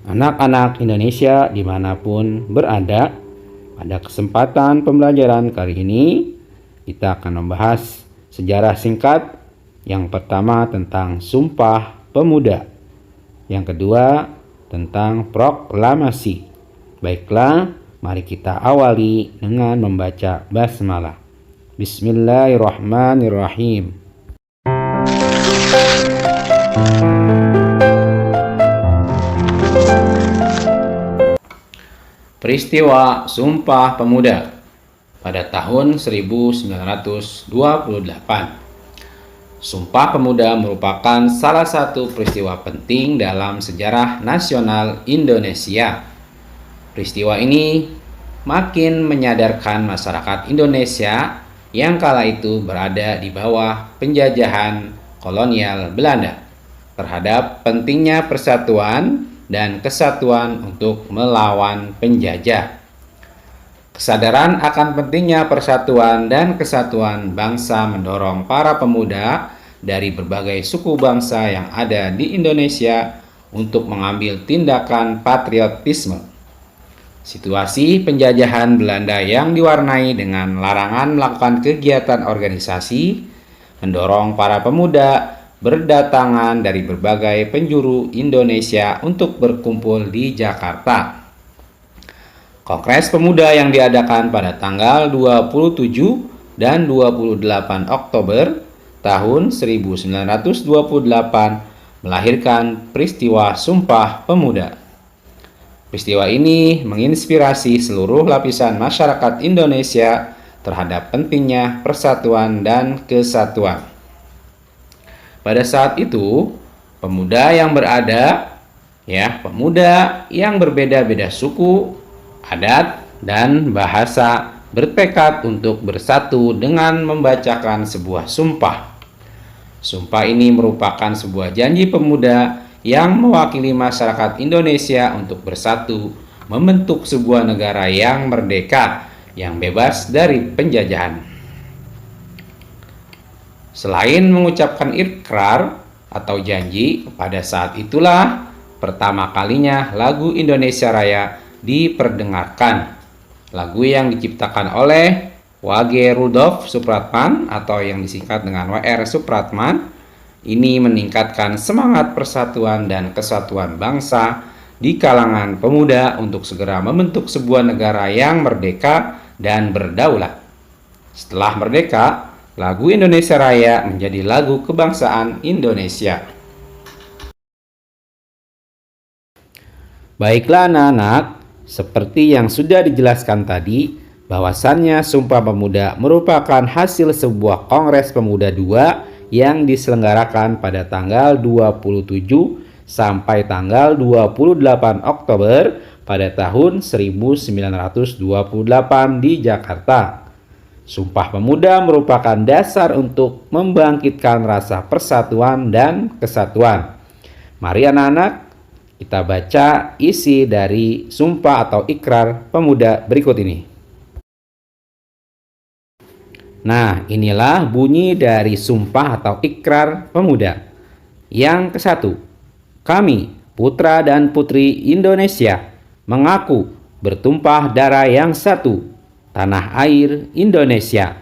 Anak-anak Indonesia dimanapun berada, pada kesempatan pembelajaran kali ini kita akan membahas sejarah singkat. Yang pertama tentang Sumpah Pemuda, yang kedua tentang proklamasi. Baiklah, mari kita awali dengan membaca basmalah. Bismillahirrahmanirrahim. Peristiwa Sumpah Pemuda pada tahun 1928. Sumpah Pemuda merupakan salah satu peristiwa penting dalam sejarah nasional Indonesia. Peristiwa ini makin menyadarkan masyarakat Indonesia yang kala itu berada di bawah penjajahan kolonial Belanda terhadap pentingnya persatuan dan kesatuan untuk melawan penjajah. Kesadaran akan pentingnya persatuan dan kesatuan bangsa mendorong para pemuda dari berbagai suku bangsa yang ada di Indonesia untuk mengambil tindakan patriotisme. Situasi penjajahan Belanda yang diwarnai dengan larangan melakukan kegiatan organisasi mendorong para pemuda berdatangan dari berbagai penjuru Indonesia untuk berkumpul di Jakarta. Kongres Pemuda yang diadakan pada tanggal 27 dan 28 Oktober tahun 1928 melahirkan peristiwa Sumpah Pemuda. Peristiwa ini menginspirasi seluruh lapisan masyarakat Indonesia terhadap pentingnya persatuan dan kesatuan. Pada saat itu, pemuda yang berbeda-beda suku, adat, dan bahasa bertekad untuk bersatu dengan membacakan sebuah sumpah. Sumpah ini merupakan sebuah janji pemuda yang mewakili masyarakat Indonesia untuk bersatu membentuk sebuah negara yang merdeka, yang bebas dari penjajahan. Selain mengucapkan ikrar atau janji, pada saat itulah pertama kalinya lagu Indonesia Raya diperdengarkan. Lagu yang diciptakan oleh W.G. Rudolf Supratman atau yang disingkat dengan W.R. Supratman ini meningkatkan semangat persatuan dan kesatuan bangsa di kalangan pemuda untuk segera membentuk sebuah negara yang merdeka dan berdaulat. Setelah merdeka, lagu Indonesia Raya menjadi lagu kebangsaan Indonesia. Baiklah anak-anak, seperti yang sudah dijelaskan tadi, bahwasannya Sumpah Pemuda merupakan hasil sebuah Kongres Pemuda II yang diselenggarakan pada tanggal 27 sampai tanggal 28 Oktober pada tahun 1928 di Jakarta. Sumpah Pemuda merupakan dasar untuk membangkitkan rasa persatuan dan kesatuan. Mari anak-anak, kita baca isi dari sumpah atau ikrar pemuda berikut ini. Nah, inilah bunyi dari sumpah atau ikrar pemuda. Yang ke-1, kami, putra dan putri Indonesia, mengaku bertumpah darah yang satu, tanah air Indonesia.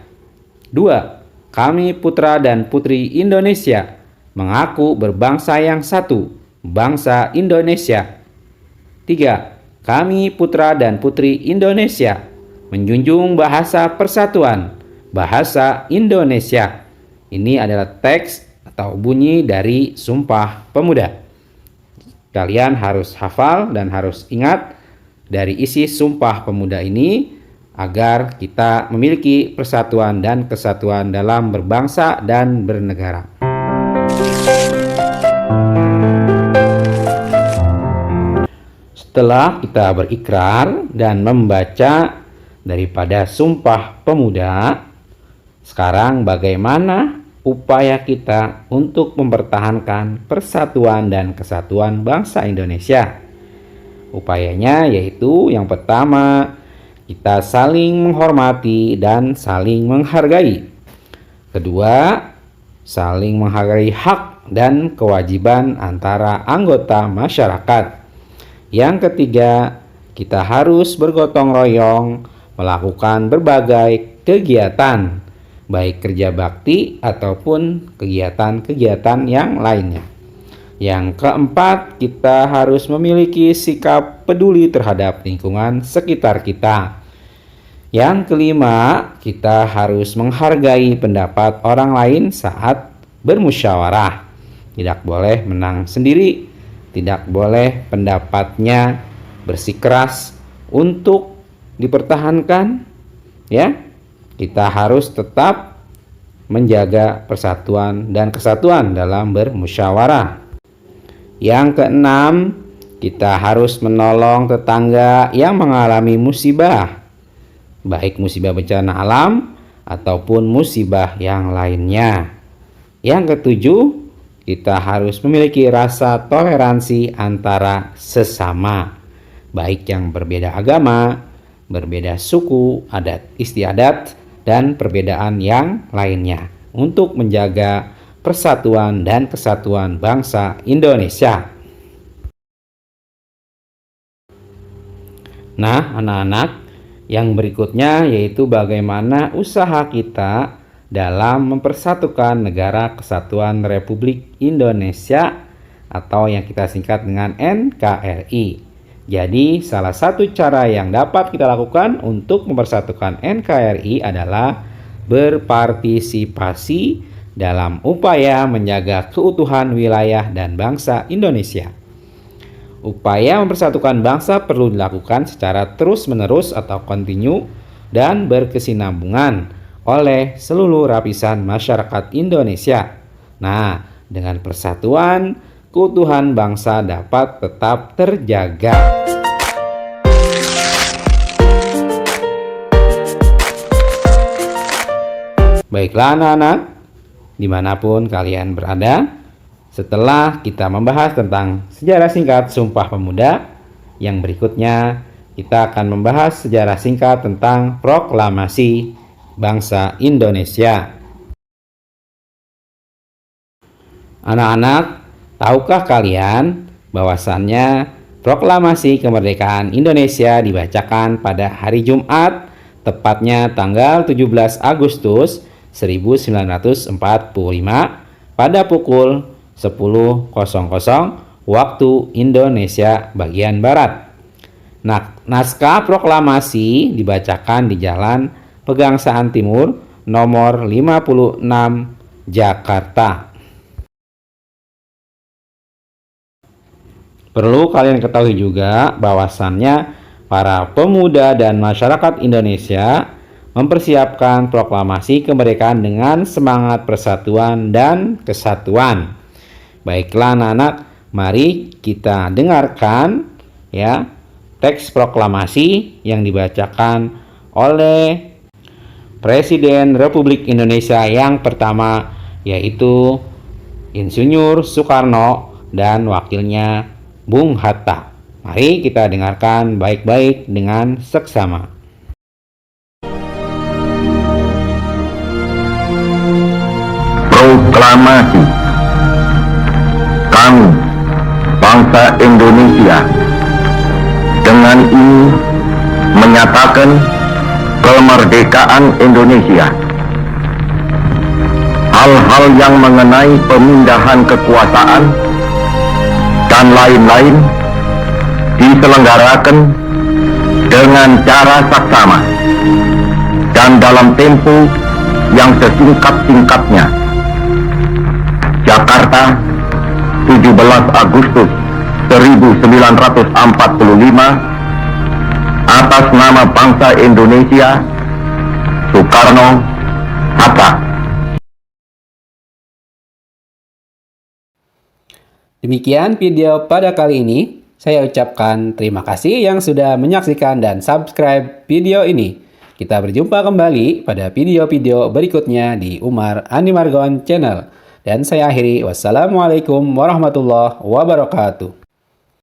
2, kami putra dan putri Indonesia, mengaku berbangsa yang satu, bangsa Indonesia. 3, kami putra dan putri Indonesia menjunjung bahasa persatuan, bahasa Indonesia. Ini adalah teks atau bunyi dari Sumpah Pemuda. Kalian harus hafal dan harus ingat dari isi Sumpah Pemuda ini agar kita memiliki persatuan dan kesatuan dalam berbangsa dan bernegara. Setelah kita berikrar dan membaca daripada Sumpah Pemuda, sekarang bagaimana upaya kita untuk mempertahankan persatuan dan kesatuan bangsa Indonesia? Upayanya yaitu yang pertama, kita saling menghormati dan saling menghargai. Kedua, saling menghargai hak dan kewajiban antara anggota masyarakat. Yang ketiga, kita harus bergotong royong melakukan berbagai kegiatan, baik kerja bakti ataupun kegiatan-kegiatan yang lainnya. Yang keempat, kita harus memiliki sikap peduli terhadap lingkungan sekitar kita. Yang kelima, kita harus menghargai pendapat orang lain saat bermusyawarah. Tidak boleh menang sendiri, tidak boleh pendapatnya bersikeras untuk dipertahankan, ya. Kita harus tetap menjaga persatuan dan kesatuan dalam bermusyawarah. Yang keenam, kita harus menolong tetangga yang mengalami musibah, baik musibah bencana alam ataupun musibah yang lainnya. Yang ketujuh, kita harus memiliki rasa toleransi antara sesama, baik yang berbeda agama, berbeda suku, adat istiadat, dan perbedaan yang lainnya, untuk menjaga persatuan dan kesatuan bangsa Indonesia. Nah, anak-anak, yang berikutnya yaitu bagaimana usaha kita dalam mempersatukan Negara Kesatuan Republik Indonesia atau yang kita singkat dengan NKRI. Jadi, salah satu cara yang dapat kita lakukan untuk mempersatukan NKRI adalah berpartisipasi dalam upaya menjaga keutuhan wilayah dan bangsa Indonesia. Upaya mempersatukan bangsa perlu dilakukan secara terus-menerus atau kontinu dan berkesinambungan oleh seluruh lapisan masyarakat Indonesia. Nah, dengan persatuan, keutuhan bangsa dapat tetap terjaga. Baiklah anak-anak, dimanapun kalian berada, setelah kita membahas tentang sejarah singkat Sumpah Pemuda, yang berikutnya kita akan membahas sejarah singkat tentang Proklamasi Bangsa Indonesia. Anak-anak, tahukah kalian bahwasannya Proklamasi Kemerdekaan Indonesia dibacakan pada hari Jumat, tepatnya tanggal 17 Agustus 1945 pada pukul 10.00 waktu Indonesia bagian Barat. Naskah proklamasi dibacakan di Jalan Pegangsaan Timur nomor 56 Jakarta. Perlu kalian ketahui juga bahwasannya para pemuda dan masyarakat Indonesia mempersiapkan proklamasi kemerdekaan dengan semangat persatuan dan kesatuan. Baiklah anak-anak, mari kita dengarkan ya teks proklamasi yang dibacakan oleh Presiden Republik Indonesia yang pertama, yaitu Insinyur Soekarno dan wakilnya Bung Hatta. Mari kita dengarkan baik-baik dengan seksama. Proklamasi. Kami, bangsa Indonesia, dengan ini menyatakan kemerdekaan Indonesia. Hal-hal yang mengenai pemindahan kekuasaan dan lain-lain diselenggarakan dengan cara saksama dan dalam tempo yang sesingkat-singkatnya. Jakarta, 17 Agustus 1945, atas nama bangsa Indonesia, Soekarno Hatta. Demikian video pada kali ini. Saya ucapkan terima kasih yang sudah menyaksikan dan subscribe video ini. Kita berjumpa kembali pada video-video berikutnya di Umar Andi Margon Channel. Dan saya akhiri, wassalamualaikum warahmatullahi wabarakatuh.